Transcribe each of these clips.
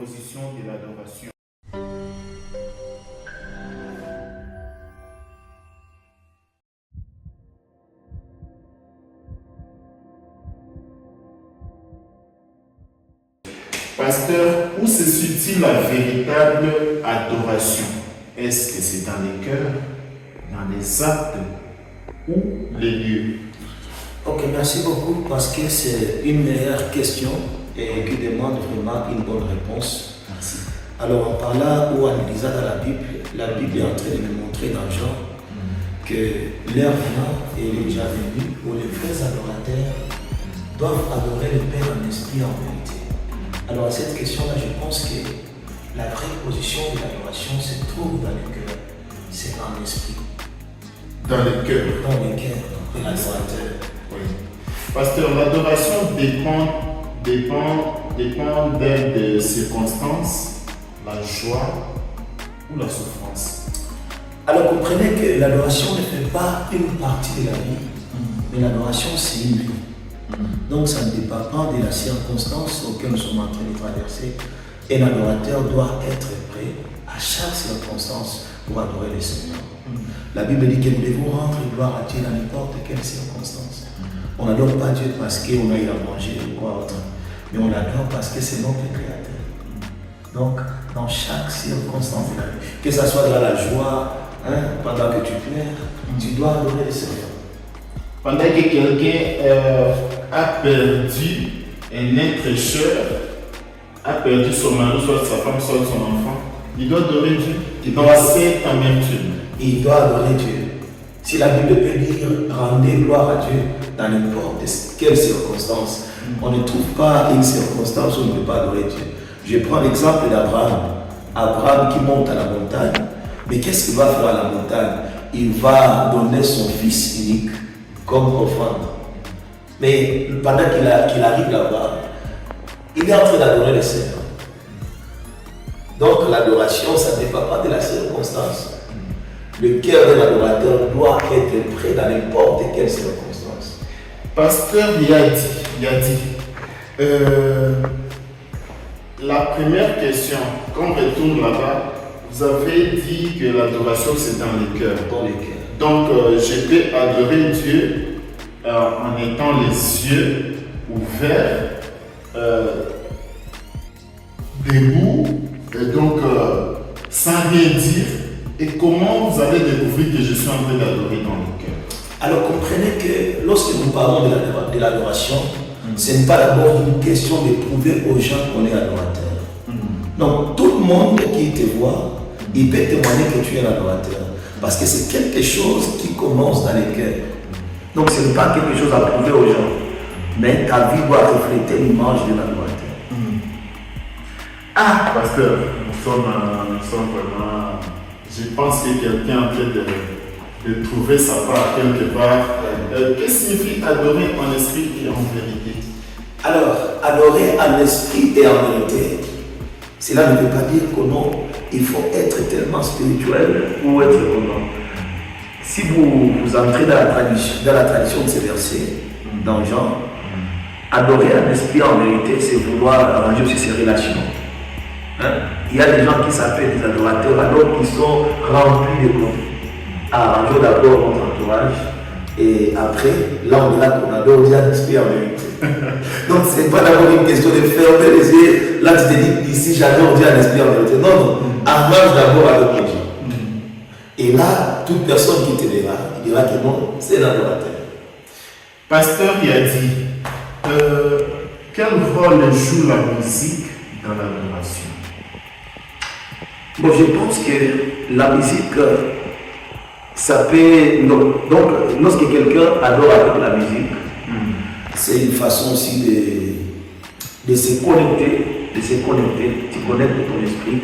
position de l'adoration. Pasteur, où se situe la véritable adoration? Est-ce que c'est dans les cœurs, dans les actes ou les lieux? Ok, merci beaucoup parce que c'est une meilleure question et qui demande vraiment une bonne réponse. Merci. Alors, par là où en lisant dans la Bible est en train de nous montrer dans Jean que l'heure vient et il est déjà venu où les vrais adorateurs doivent adorer le Père en esprit et en vérité. Alors à cette question-là, je pense que la vraie position de l'adoration se trouve dans le cœur, c'est en esprit. Dans le cœur. Dans le cœur de l'adorateur. Oui. Pasteur, l'adoration dépend des circonstances, la joie ou la souffrance. Alors comprenez que l'adoration ne fait pas une partie de la vie, mais l'adoration c'est une vie. Donc ça ne dépend pas de la circonstance auquel nous sommes en train de traverser. Et l'adorateur doit être prêt à chaque circonstance pour adorer le Seigneur. La Bible dit que nous devons rendre gloire à Dieu dans n'importe quelle circonstance. On n'adore pas Dieu parce qu'on a eu à manger ou quoi autre, mais on l'adore parce que c'est notre Créateur. Donc dans chaque circonstance de la vie, que ce soit dans la joie, pendant que tu pleures, tu dois adorer le Seigneur. Pendant que quelqu'un a perdu un être cher, a perdu son mari, soit sa femme, soit son enfant, il doit adorer Dieu. Il doit être en même Dieu. Il doit adorer Dieu. Si la Bible peut dire rendez gloire à Dieu dans n'importe quelle circonstance, on ne trouve pas une circonstance où on ne peut pas adorer Dieu. Je prends l'exemple d'Abraham. Abraham qui monte à la montagne. Mais qu'est-ce qu'il va faire à la montagne? Il va donner son fils unique comme offrande. Mais pendant qu'il arrive là-bas, il est en train d'adorer le Seigneur. Donc l'adoration, ça ne dépend pas de la circonstance. Le cœur de l'adorateur doit être prêt dans n'importe quelle circonstance. Pasteur, il a dit, la première question, quand on retourne là-bas, vous avez dit que l'adoration c'est dans le cœur. Dans le cœur. Donc je peux adorer Dieu en étant les yeux ouverts, debout, et donc sans rien dire. Et comment vous allez découvrir que je suis en train d'adorer dans le cœur? Alors comprenez que lorsque nous parlons de l'adoration, ce n'est pas d'abord une question de prouver aux gens qu'on est adorateur. Donc tout le monde qui te voit, il peut témoigner que tu es un adorateur. Parce que c'est quelque chose qui commence dans les cœurs. Donc ce n'est pas quelque chose à prouver aux gens. Mais ta vie doit refléter l'image de l'adorateur. Ah, pasteur, nous sommes vraiment... Je pense que quelqu'un est en train de trouver sa part quelque part. Qu'est-ce que signifie adorer en esprit et en vérité? Alors, adorer en esprit et en vérité, cela ne veut pas dire que non, il faut être tellement spirituel ou être comment. Si vous entrez dans la tradition de ces versets, dans Jean, adorer en esprit et en vérité, c'est vouloir arranger aussi ses relations. Il y a des gens qui s'appellent des adorateurs alors qu'ils sont remplis de quoi? Arranger d'abord notre entourage et après, là on est là qu'on adore Dieu en esprit et en vérité. Donc ce n'est pas d'abord une question de fermer les yeux. Là tu te dis ici j'adore Dieu en esprit et en vérité. Non, arrange d'abord avec les gens. Et là, toute personne qui te verra, il dira que non, c'est l'adorateur. Pasteur, il a dit, quel rôle joue la musique dans l'adoration? Bon, je pense que la musique, ça peut... Donc, lorsque quelqu'un adore avec la musique, c'est une façon aussi de se connecter, tu connectes ton esprit,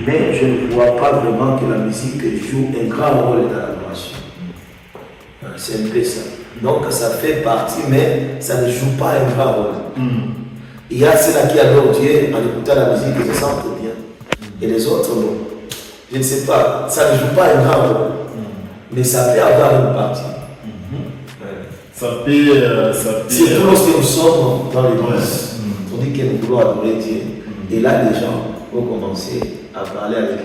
mais je ne vois pas vraiment que la musique joue un grand rôle dans l'adoration. C'est un peu ça. Donc, ça fait partie, mais ça ne joue pas un grand rôle. Il y a ceux-là qui adorent Dieu en écoutant la musique et se sentent bien. Et les autres, non. Je ne sais pas, ça ne joue pas un grand rôle. Mais ça peut avoir une partie. Ça peut... Surtout lorsque nous sommes dans l'église. On dit que nous voulons adorer Dieu. Et là, les gens vont commencer à parler avec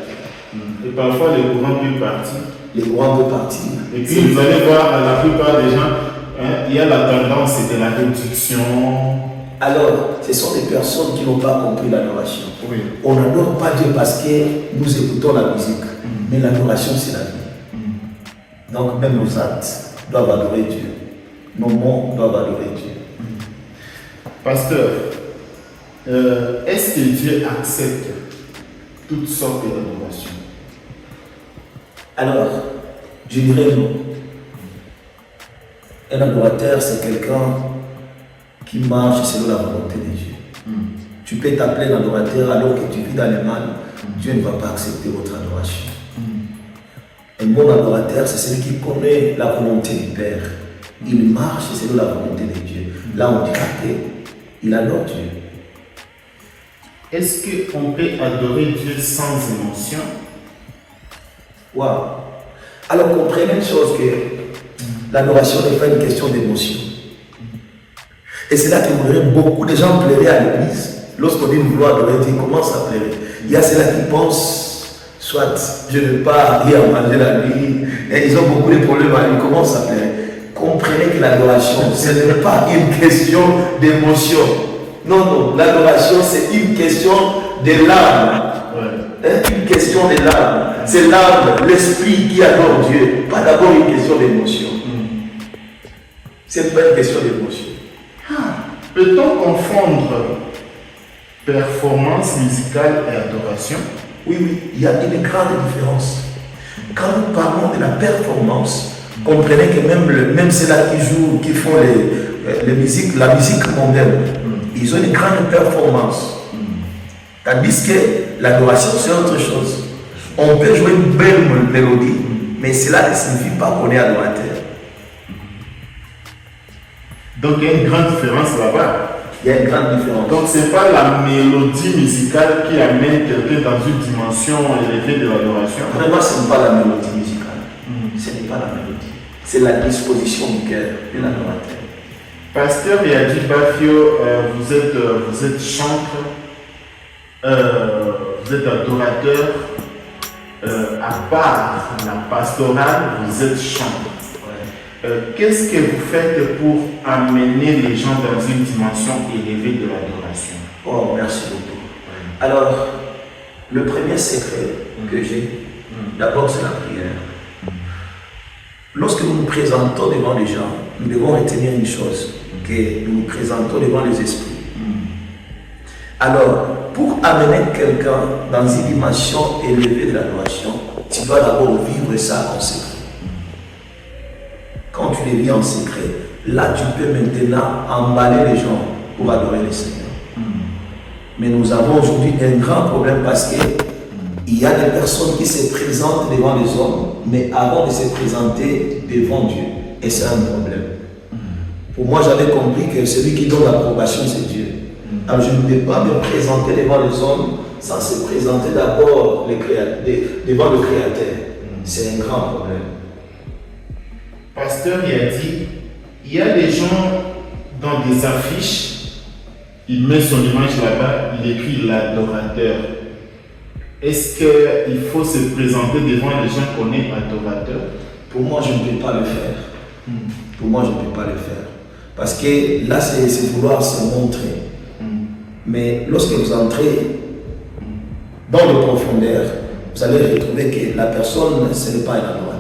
Et parfois, le courant peut partir. les courants de partir. Et puis, vous allez voir, la plupart des gens, il y a la tendance de la réduction. Alors, ce sont des personnes qui n'ont pas compris l'adoration. Oui. On n'adore pas Dieu parce que nous écoutons la musique. Mais l'adoration, c'est la vie. Donc, même nos actes doivent adorer Dieu. Nos mots doivent adorer Dieu. Pasteur, est-ce que Dieu accepte toutes sortes d'adoration? Alors, je dirais non. Un adorateur, c'est quelqu'un qui marche selon la volonté de Dieu. Tu peux t'appeler un adorateur alors que tu vis dans le mal. Dieu ne va pas accepter votre adoration. Un bon adorateur, c'est celui qui connaît la volonté du Père. Il marche selon la volonté de Dieu. Là, on dira qu'il adore Dieu. Est-ce qu'on peut adorer Dieu sans émotion? Waouh! Alors comprenez une chose que l'adoration n'est pas une question d'émotion. Et c'est là que vous verrez beaucoup de gens pleurer à l'église. Lorsqu'on dit vouloir adorer Dieu, ils commencent à pleurer. Il y a ceux-là qui pensent, soit je ne vais pas aller à manger la nuit, et ils ont beaucoup de problèmes, ils commencent à pleurer. Comprenez que l'adoration, ce n'est pas une question d'émotion. Non, non, l'adoration, c'est une question de l'âme. Une question de l'âme. C'est l'âme, l'esprit qui adore Dieu. Pas d'abord une question d'émotion. C'est pas une question d'émotion. Peut-on confondre performance musicale et adoration? Oui, oui, il y a une grande différence. Quand nous parlons de la performance, comprenez que même ceux-là qui jouent, qui font la musique mondaine, ils ont une grande performance. Tandis que l'adoration, c'est autre chose. On peut jouer une belle mélodie, mais cela ne signifie pas qu'on est adorateur. Donc il y a une grande différence là-bas. Il y a une grande différence. Donc ce n'est pas la mélodie musicale qui amène quelqu'un dans une dimension élevée de l'adoration. Vraiment, ce n'est pas la mélodie musicale. Ce n'est pas la mélodie. C'est la disposition du cœur de l'adorateur. Pasteur Yadi Bafio, vous êtes chanteur, vous êtes adorateur, à part la pastorale, vous êtes chanteur. Qu'est-ce que vous faites pour amener les gens dans une dimension élevée de l'adoration? Oh, merci beaucoup. Alors, le premier secret que j'ai, d'abord, c'est la prière. Lorsque nous nous présentons devant les gens, nous devons retenir une chose, que nous nous présentons devant les esprits. Alors, pour amener quelqu'un dans une dimension élevée de l'adoration, tu dois d'abord vivre ça en secret. Quand tu les vis en secret, là tu peux maintenant emballer les gens pour adorer le Seigneur. Mais nous avons aujourd'hui un grand problème parce qu'il y a des personnes qui se présentent devant les hommes, mais avant de se présenter devant Dieu. Et c'est un problème. Pour moi, j'avais compris que celui qui donne l'approbation, c'est Dieu. Alors je ne peux pas me présenter devant les hommes sans se présenter d'abord devant le Créateur. C'est un grand problème. Pasteur, il a dit, il y a des gens dans des affiches, il met son image là-bas, il écrit l'adorateur. Est-ce qu'il faut se présenter devant les gens qu'on est adorateur? Pour moi, je ne peux pas le faire. Pour moi, je ne peux pas le faire. Parce que là, c'est vouloir se montrer. Mais lorsque vous entrez dans le profondeur, vous allez retrouver que la personne, ce n'est pas un adorateur.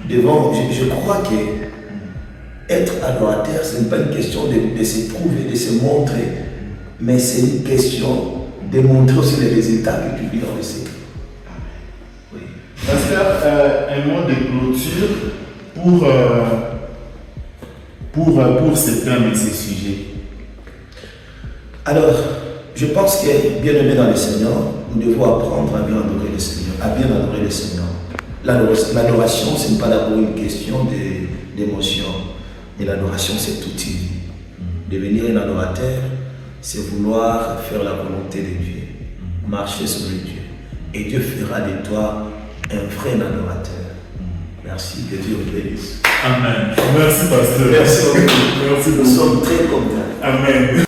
Devant, je crois que être adorateur, ce n'est pas une question de se prouver, de se montrer, mais c'est une question de montrer aussi les résultats que tu vis dans le secret. Oui. Pasteur, un mot de clôture pour ce thème et ce sujet. Alors, je pense que, bien aimé dans le Seigneur, nous devons apprendre à bien adorer le Seigneur, à bien adorer le Seigneur. L'adoration, ce n'est pas d'abord une question d'émotion, mais l'adoration, c'est toute une vie. Devenir un adorateur, c'est vouloir faire la volonté de Dieu, marcher sur le Dieu. Et Dieu fera de toi un vrai adorateur. Merci, que Dieu vous bénisse. Amen. Merci, pasteur. Merci beaucoup. Merci beaucoup. Nous sommes très contents. Amen.